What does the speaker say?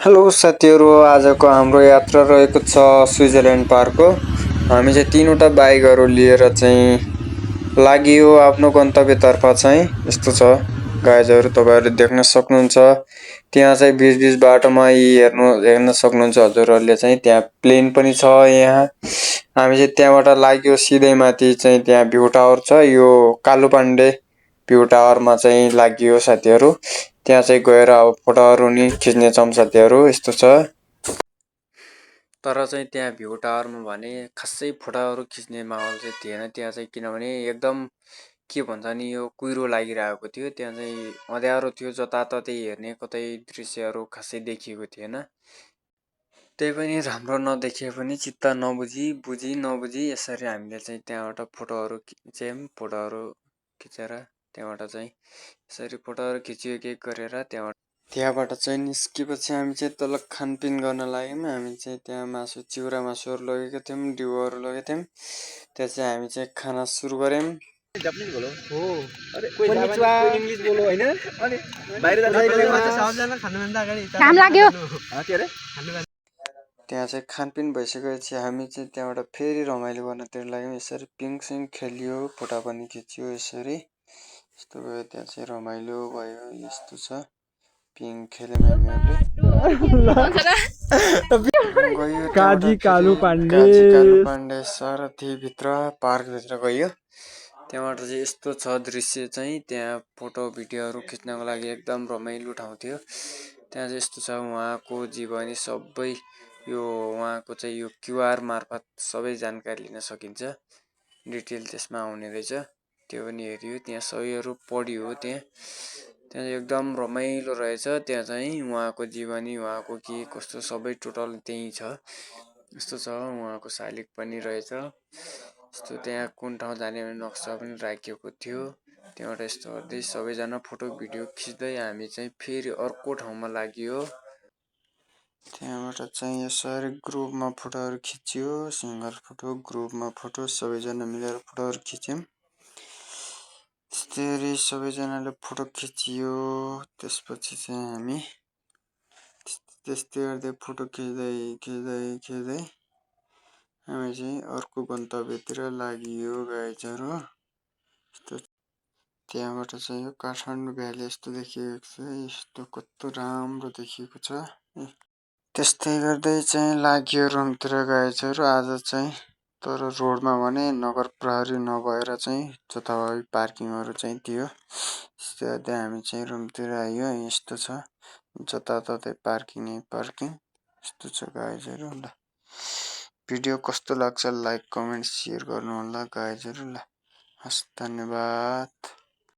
Hello साथीहरू, आजको हाम्रो यात्रा रहेको छ स्विजरल्यान्ड पार्कको। हामी चाहिँ तीनवटा बाइकहरू लिएर चाहिँ लागियो आफ्नो गन्तव्यतर्फ। चाहिँ यस्तो छ गाइजहरू, तपाईँहरूले देख्न सक्नुहुन्छ। त्यहाँ चाहिँ बिच बाटोमा हेर्न सक्नुहुन्छ हजुरहरूले। चाहिँ त्यहाँ प्लेन पनि छ। यहाँ हामी चाहिँ त्यहाँबाट लाग्यो सिधै माथि। चाहिँ त्यहाँ भ्यू टावर छ, यो कालुपाण्डे भ्यू टावरमा चाहिँ लाग्यो साथीहरू। त्यहाँ चाहिँ गएर अब फोटोहरू नि खिच्नेछौँ साथीहरू। यस्तो छ। तर चाहिँ त्यहाँ भ्यू टावरमा भने खासै फोटोहरू खिच्ने माहौल चाहिँ थिएन त्यहाँ चाहिँ, किनभने एकदम के भन्छ नि, यो कुहिरो लागिरहेको थियो। त्यहाँ चाहिँ अँध्यारो थियो, जताततै हेर्ने कतै दृश्यहरू खासै देखिएको थिएन। त्यही पनि राम्रो नदेखिए पनि चित्त नबुझी यसरी हामीले चाहिँ त्यहाँबाट फोटोहरू खिच्यौँ। फोटोहरू खिचेर त्यहाँबाट चाहिँ यसरी फोटोहरू खिचियो के गरेर त्यहाँबाट चाहिँ निस्केपछि हामी चाहिँ तल खानपिन गर्न लाग्यौँ। हामी चाहिँ त्यहाँ चिउरा मासुहरू लगेका थियौँ, डिउहरू लगेका थियौँ। त्यहाँ चाहिँ हामी चाहिँ खाना सुरु गऱ्यौँ। जापानिज बोलो हो अरे कोही इंग्लिश बोलो हैन अनि बाहिर जाने खानुभन्दा अगाडि काम लाग्यो के अरे त्यहाँ चाहिँ खानपिन भइसकेपछि हामी चाहिँ त्यहाँबाट फेरि रमाइलो गर्नतिर लाग्यौँ। यसरी पिङसिङ खेलियो, फोटो पनि खिच्यो यसरी। यस्तो भयो, त्यहाँ चाहिँ रमाइलो भयो। यस्तो छ, पिङ खेल्यौँ हामीहरूले। गयो काजी कालु पाण्डे सारथीभित्र, पार्कभित्र गयो। त्यहाँबाट चाहिँ यस्तो छ दृश्य चाहिँ, त्यहाँ फोटो भिडियोहरू खिच्नको लागि एकदम रमाइलो ठाउँ थियो। त्यहाँ चाहिँ यस्तो छ, उहाँको जीवनी सबै यो उहाँको चाहिँ यो क्युआर मार्फत सबै जानकारी लिन सकिन्छ। डिटेल त्यसमा आउने रहेछ, त्यो पनि हेऱ्यो। त्यहाँ सबैहरू पढ्यो। त्यहाँ एकदम रमाइलो रहेछ। त्यहाँ चाहिँ उहाँको जीवनी, उहाँको के कस्तो सबै टोटल त्यहीँ छ। यस्तो छ, उहाँको शालिग पनि रहेछ। यस्तो त्यहाँ कुन ठाउँ जाने नक्सा पनि राखिएको थियो। त्यहाँबाट यस्तो गर्दै सबैजना फोटो भिडियो खिच्दै हामी चाहिँ फेरि अर्को ठाउँमा लाग्यो। त्यहाँबाट चाहिँ यसरी ग्रुपमा फोटोहरू खिच्यो, सिङ्गल फोटो, ग्रुपमा फोटो, सबैजना मिलेर फोटोहरू खिच्यौँ। त्यस्तै सबैजनाले फोटो खिचियो। त्यसपछि चाहिँ हामी त्यस्तै गर्दै फोटो खिच्दै हामी चाहिँ अर्को गन्तव्यतिर लागियो गाइजहरू। त्यहाँबाट चाहिँ यो काठमाडौँ भ्याली यस्तो देखिएको छ। यस्तो कस्तो राम्रो देखिएको छ। त्यस्तै गर्दै चाहिँ लाग्यो रुमतिर गाइजहरू आज चाहिँ। तर रोडमा भने नगर प्रहरी नभएर चाहिँ जताभावी पार्किङहरू चाहिँ थियो। त्यस्तै गर्दै हामी चाहिँ रुमतिर आयो। यस्तो छ, जताततै पार्किङ यस्तो छ गाइजहरू। ल, भिडियो कस्तो लाग्छ लाइक कमेन्ट सेयर गर्नु होला गाइजहरू। ल हस्, धन्यवाद।